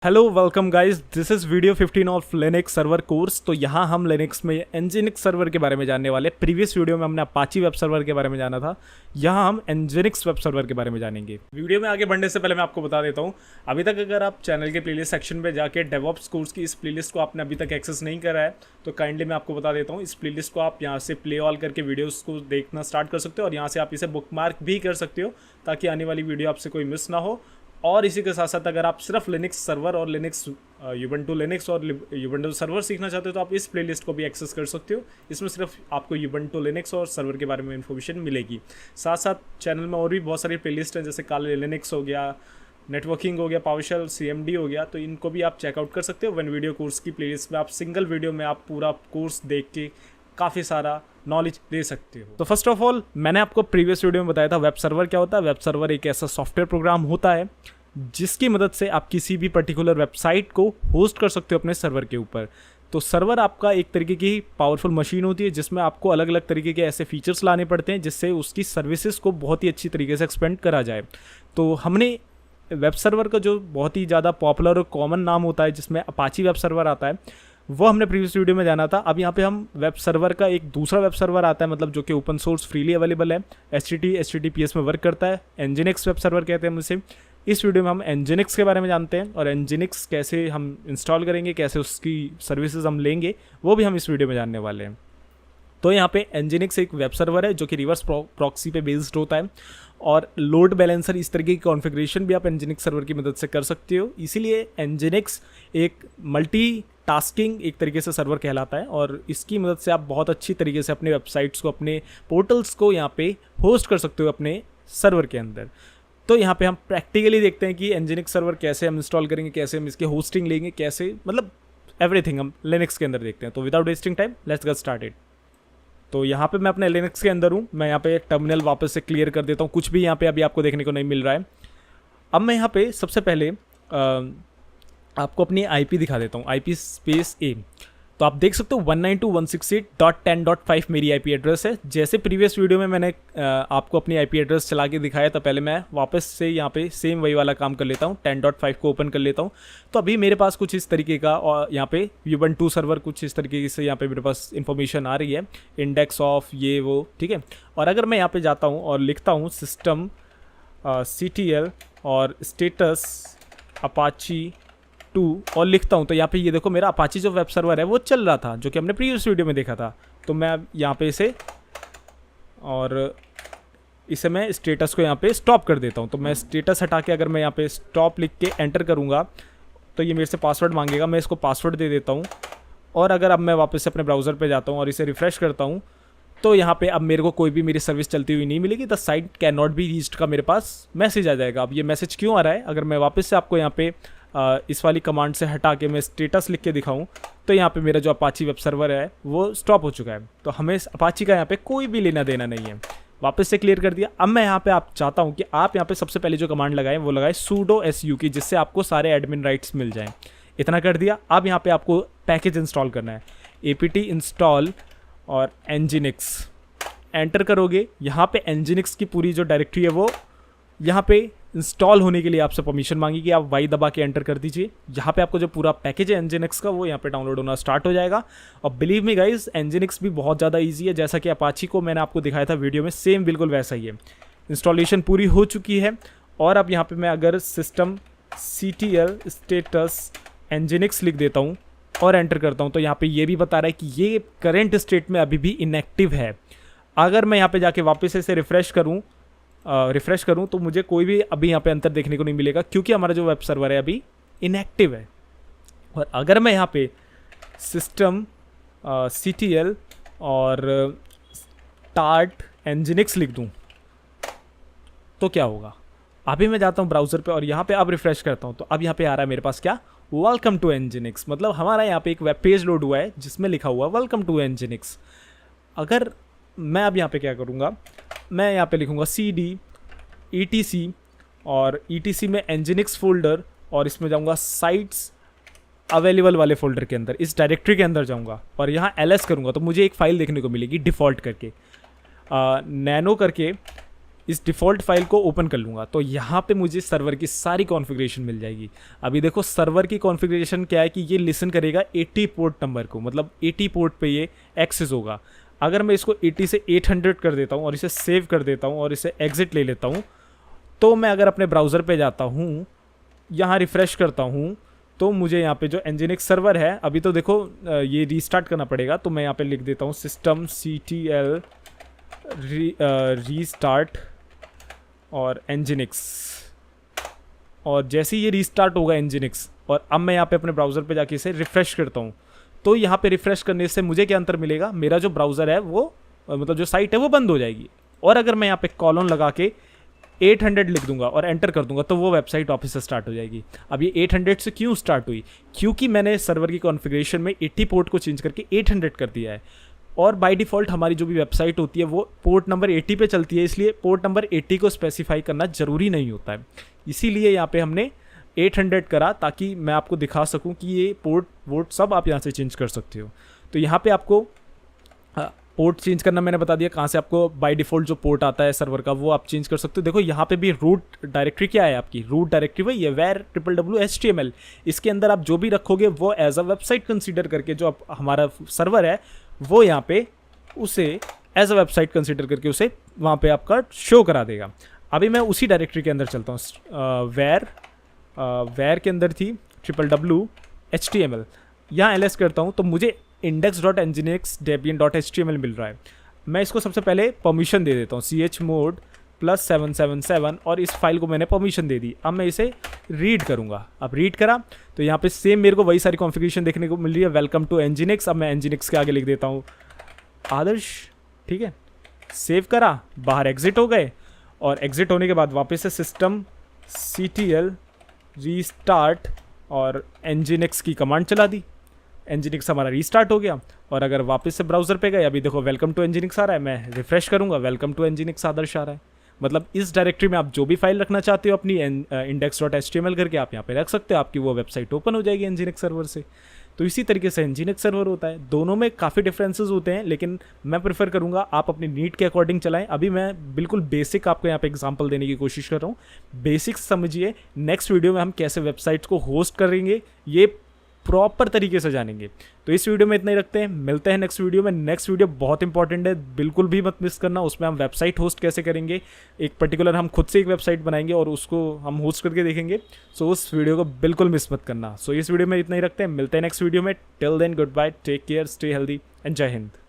Hello welcome guys, this is video 15 of Linux server course. तो यहाँ हम Linux में एनजिनिक्स सर्वर के बारे में जानने वाले। प्रीवियस वीडियो में हमने अपाची वेब सर्वर के बारे में जाना था, यहाँ हम एनजिनिक्स वेब सर्वर के बारे में जानेंगे। वीडियो में आगे बढ़ने से पहले मैं आपको बता देता हूँ, अभी तक अगर आप चैनल के प्लेलिस्ट सेक्शन में जाके डेवऑप्स कोर्स की इस प्लेलिस्ट को आपने अभी तक एक्सेस नहीं करा है तो काइंडली मैं आपको बता देता हूँ, इस प्लेलिस्ट को आप यहाँ से प्ले ऑल करके वीडियोज़ को देखना स्टार्ट कर सकते हो और यहाँ से आप इसे बुकमार्क भी कर सकते हो ताकि आने वाली वीडियो आपसे कोई मिस ना हो। और इसी के साथ साथ अगर आप सिर्फ लिनक्स सर्वर और लिनक्स यूबंटू लिनक्स और यूबंटू सर्वर सीखना चाहते हो तो आप इस प्लेलिस्ट को भी एक्सेस कर सकते हो। इसमें सिर्फ आपको यूबंटू लिनक्स और सर्वर के बारे में इन्फॉर्मेशन मिलेगी। साथ साथ चैनल में और भी बहुत सारी प्लेलिस्ट हैं, जैसे काले लिनक्स हो गया, नेटवर्किंग हो गया, पावरशेल CMD हो गया, तो इनको भी आप चेकआउट कर सकते हो। वन वीडियो कोर्स की प्लेलिस्ट में आप सिंगल वीडियो में आप पूरा कोर्स देख के काफ़ी सारा नॉलेज दे सकते हो। तो फर्स्ट ऑफ ऑल मैंने आपको प्रीवियस वीडियो में बताया था वेब सर्वर क्या होता है। वेब सर्वर एक ऐसा सॉफ्टवेयर प्रोग्राम होता है जिसकी मदद से आप किसी भी पर्टिकुलर वेबसाइट को होस्ट कर सकते हो अपने सर्वर के ऊपर। तो सर्वर आपका एक तरीके की पावरफुल मशीन होती है जिसमें आपको अलग अलग तरीके के ऐसे फीचर्स लाने पड़ते हैं जिससे उसकी सर्विसेज को बहुत ही अच्छी तरीके से एक्सपेंड करा जाए। तो हमने वेब सर्वर का जो बहुत ही ज़्यादा पॉपुलर और कॉमन नाम होता है जिसमें अपाची वेब सर्वर आता है, वो हमने प्रीवियस वीडियो में जाना था। अब यहाँ पे हम वेब सर्वर का एक दूसरा वेब सर्वर आता है, मतलब जो कि ओपन सोर्स फ्रीली अवेलेबल है, HTTPS में वर्क करता है, एनजिनिक्स वेब सर्वर कहते हैं हम उसे। इस वीडियो में हम एनजिनिक्स के बारे में जानते हैं और एनजिनिक्स कैसे हम इंस्टॉल करेंगे, कैसे उसकी सर्विसेज हम लेंगे, वो भी हम इस वीडियो में जानने वाले हैं। तो यहाँ पे एनजिनिक्स एक वेब सर्वर है जो कि रिवर्स प्रॉक्सी पे बेस्ड होता है और लोड बैलेंसर इस तरीके की कॉन्फ़िगरेशन भी आप एनजिनिक्स सर्वर की मदद से कर सकते हो। इसीलिए एनजिनिक्स एक मल्टी टास्किंग एक तरीके से सर्वर कहलाता है और इसकी मदद से आप बहुत अच्छी तरीके से अपने वेबसाइट्स को, अपने पोर्टल्स को यहाँ पे होस्ट कर सकते हो अपने सर्वर के अंदर। तो यहाँ पे हम प्रैक्टिकली देखते हैं कि एनजिनिक्स सर्वर कैसे हम इंस्टॉल करेंगे, कैसे हम इसकी होस्टिंग लेंगे, कैसे, मतलब एवरीथिंग हम लिनक्स के अंदर देखते हैं। तो without wasting time let's get started. तो यहाँ पे मैं अपने लिनक्स के अंदर हूँ। मैं यहाँ पे टर्मिनल वापस से क्लियर कर देता हूँ, कुछ भी यहाँ पे अभी आपको देखने को नहीं मिल रहा है। अब मैं यहाँ पे सबसे पहले आपको अपनी IP दिखा देता हूँ, IP स्पेस A। तो आप देख सकते हो 192.168.10.5 मेरी IP एड्रेस है। जैसे प्रीवियस वीडियो में मैंने आपको अपनी IP एड्रेस चला के दिखाया था, पहले मैं वापस से यहाँ पे सेम वही वाला काम कर लेता हूँ, 10.5 को ओपन कर लेता हूँ। तो अभी मेरे पास कुछ इस तरीके का, और यहाँ पे यूबंटू सर्वर कुछ इस तरीके से यहाँ पे मेरे पास इन्फॉर्मेशन आ रही है, इंडेक्स ऑफ ये वो, ठीक है। और अगर मैं यहाँ पे जाता हूँ और लिखता हूँ सिस्टम CTL और स्टेटस अपाची 2 और लिखता हूँ, तो यहाँ पे ये देखो मेरा अपाची जो वेब सर्वर है वो चल रहा था, जो कि हमने प्रीवियस वीडियो में देखा था। तो मैं यहाँ पे इसे मैं स्टेटस को यहाँ पे स्टॉप कर देता हूँ। तो मैं स्टेटस हटा के अगर मैं यहाँ पे स्टॉप लिख के एंटर करूँगा तो ये मेरे से पासवर्ड मांगेगा, मैं इसको पासवर्ड दे देता हूँ। और अगर अब मैं वापस से अपने ब्राउज़र पर जाता हूँ और इसे रिफ़्रेश करता हूँ तो यहाँ पे अब मेरे को कोई भी मेरी सर्विस चलती हुई नहीं मिलेगी। The site can not be reached का मेरे पास मैसेज आ जाएगा। अब ये मैसेज क्यों आ रहा है, अगर मैं वापस से आपको यहाँ पे इस वाली कमांड से हटा के मैं स्टेटस लिख के दिखाऊं तो यहाँ पे मेरा जो अपाची वेब सर्वर है वो स्टॉप हो चुका है। तो हमें अपाची का यहाँ पे कोई भी लेना देना नहीं है। वापस से क्लियर कर दिया। अब मैं यहाँ पे आप चाहता हूँ कि आप यहाँ पे सबसे पहले जो कमांड लगाएं वो लगाएं sudo su की, जिससे आपको सारे एडमिन राइट्स मिल जाएं। इतना कर दिया। अब यहाँ पे आपको पैकेज इंस्टॉल करना है, apt इंस्टॉल और nginx एंटर करोगे। यहाँ पे nginx की पूरी जो डायरेक्टरी है वो यहाँ पे इंस्टॉल होने के लिए आपसे परमिशन मांगेगी, आप वाई दबा के एंटर कर दीजिए। यहाँ पे आपको जो पूरा पैकेज है nginx का वो यहाँ पे डाउनलोड होना स्टार्ट हो जाएगा। और बिलीव मी गाइस, nginx भी बहुत ज़्यादा इजी है, जैसा कि अपाची को मैंने आपको दिखाया था वीडियो में, सेम बिल्कुल वैसा ही है। इंस्टॉलेशन पूरी हो चुकी है। और अब यहाँ पे मैं अगर सिस्टम CTL स्टेटस nginx लिख देता हूँ और एंटर करता हूँ तो यहाँ पे ये भी बता रहा है कि ये करेंट स्टेट में अभी भी इनएक्टिव है। अगर मैं यहाँ पे जाके वापस से रिफ़्रेश करूँ तो मुझे कोई भी अभी यहाँ पे अंतर देखने को नहीं मिलेगा, क्योंकि हमारा जो वेब सर्वर है अभी इनएक्टिव है। और अगर मैं यहाँ पे सिस्टम CTL और स्टार्ट nginx लिख दूँ तो क्या होगा। अभी मैं जाता हूँ ब्राउज़र पे और यहाँ पे अब रिफ़्रेश करता हूँ तो अब यहाँ पे आ रहा है मेरे पास क्या, वेलकम टू nginx। मतलब हमारा यहाँ पे एक वेब पेज लोड हुआ है जिसमें लिखा हुआ वेलकम टू nginx। अगर मैं अब यहाँ पे क्या करूँगा, मैं यहाँ पे लिखूँगा cd etc और etc में nginx फोल्डर और इसमें जाऊँगा साइट्स अवेलेबल वाले फोल्डर के अंदर, इस डायरेक्टरी के अंदर जाऊँगा और यहाँ ls करूँगा तो मुझे एक फ़ाइल देखने को मिलेगी डिफ़ॉल्ट करके, नैनो करके इस डिफ़ॉल्ट फाइल को ओपन कर लूँगा तो यहाँ पे मुझे सर्वर की सारी कॉन्फ़िगरेशन मिल जाएगी। अभी देखो सर्वर की कॉन्फ़िगरेशन क्या है कि ये लिसन करेगा 80 पोर्ट नंबर को, मतलब 80 पोर्ट पे ये एक्सेस होगा। अगर मैं इसको 80 से 800 कर देता हूँ और इसे सेव कर देता हूँ और इसे एग्ज़िट ले लेता हूँ, तो मैं अगर अपने ब्राउज़र पे जाता हूँ, यहाँ रिफ़्रेश करता हूँ, तो मुझे यहाँ पे जो nginx सर्वर है, अभी तो देखो ये रीस्टार्ट करना पड़ेगा, तो मैं यहाँ पे लिख देता हूँ systemctl रीस्टार्ट और nginx, और जैसे ही ये रीस्टार्ट होगा nginx, और अब मैं यहाँ पे अपने ब्राउज़र पे जाके इसे रिफ़्रेश करता हूँ, तो यहाँ पे रिफ़्रेश करने से मुझे क्या अंतर मिलेगा, मेरा जो ब्राउज़र है वो मतलब जो साइट है वो बंद हो जाएगी। और अगर मैं यहाँ पे कॉलन लगा के 800 लिख दूंगा और एंटर कर दूंगा तो वो वेबसाइट वापस से स्टार्ट हो जाएगी। अब ये 800 से क्यों स्टार्ट हुई, क्योंकि मैंने सर्वर की कॉन्फ़िगरेशन में 80 पोर्ट को चेंज करके 800 कर दिया है, और बाय डिफ़ॉल्ट हमारी जो भी वेबसाइट होती है वो पोर्ट नंबर 80 पे चलती है, इसलिए पोर्ट नंबर 80 को स्पेसिफाई करना ज़रूरी नहीं होता है। इसीलिए यहाँ पे हमने 800 करा, ताकि मैं आपको दिखा सकूँ कि ये पोर्ट वोट सब आप यहाँ से चेंज कर सकते हो। तो यहाँ पर आपको पोर्ट चेंज करना मैंने बता दिया, कहाँ से आपको बाय डिफ़ॉल्ट जो पोर्ट आता है सर्वर का वो आप चेंज कर सकते हो। देखो यहाँ पे भी रूट डायरेक्टरी क्या है, आपकी रूट डायरेक्टरी वही है where www.html। इसके अंदर आप जो भी रखोगे वो एज अ वेबसाइट कंसीडर करके, जो आप हमारा सर्वर है वो यहाँ पे उसे एज अ वेबसाइट कंसीडर करके उसे वहाँ पे आपका शो करा देगा। अभी मैं उसी डायरेक्टरी के अंदर चलता हूँ, where के अंदर थी www.html, यहाँ ls करता हूँ तो मुझे index.nginx.debian.html मिल रहा है। मैं इसको सबसे पहले परमिशन दे देता हूँ chmod +777, और इस फाइल को मैंने परमिशन दे दी। अब मैं इसे रीड करूँगा। अब रीड करा तो यहाँ पे सेम मेरे को वही सारी कॉन्फ़िगरेशन देखने को मिल रही है, वेलकम टू nginx। अब मैं nginx के आगे लिख देता हूँ आदर्श, ठीक है। सेव करा, बाहर एग्ज़िट हो गए, और एग्ज़िट होने के बाद वापस से systemctl रीस्टार्ट और nginx की कमांड चला दी, nginx हमारा रीस्टार्ट हो गया। और अगर वापस से ब्राउज़र पे गए, अभी देखो वेलकम टू nginx आ रहा है, मैं रिफ़्रेश करूँगा, वेलकम टू nginx आदर्श आ रहा है। मतलब इस डायरेक्टरी में आप जो भी फाइल रखना चाहते हो अपनी index.html करके आप यहाँ पे रख सकते हो, आपकी वो वेबसाइट ओपन हो जाएगी nginx सर्वर से। तो इसी तरीके से nginx सर्वर होता है। दोनों में काफ़ी डिफरेंसेस होते हैं, लेकिन मैं प्रेफर करूँगा आप अपनी नीड के अकॉर्डिंग चलाएं। अभी मैं बिल्कुल बेसिक आपको यहाँ पे एग्जांपल देने की कोशिश कर रहा हूँ, बेसिक्स समझिए। नेक्स्ट वीडियो में हम कैसे वेबसाइट्स को होस्ट करेंगे ये प्रॉपर तरीके से जानेंगे। तो इस वीडियो में इतना ही रखते हैं, मिलते हैं नेक्स्ट वीडियो में। नेक्स्ट वीडियो बहुत इंपॉर्टेंट है, बिल्कुल भी मत मिस करना। उसमें हम वेबसाइट होस्ट कैसे करेंगे, एक पर्टिकुलर हम खुद से एक वेबसाइट बनाएंगे और उसको हम होस्ट करके देखेंगे। सो उस वीडियो को बिल्कुल मिस मत करना। सो इस वीडियो में इतना ही रखते हैं, मिलते हैं नेक्स्ट वीडियो में। Till then good bye, take care, stay healthy and जय हिंद।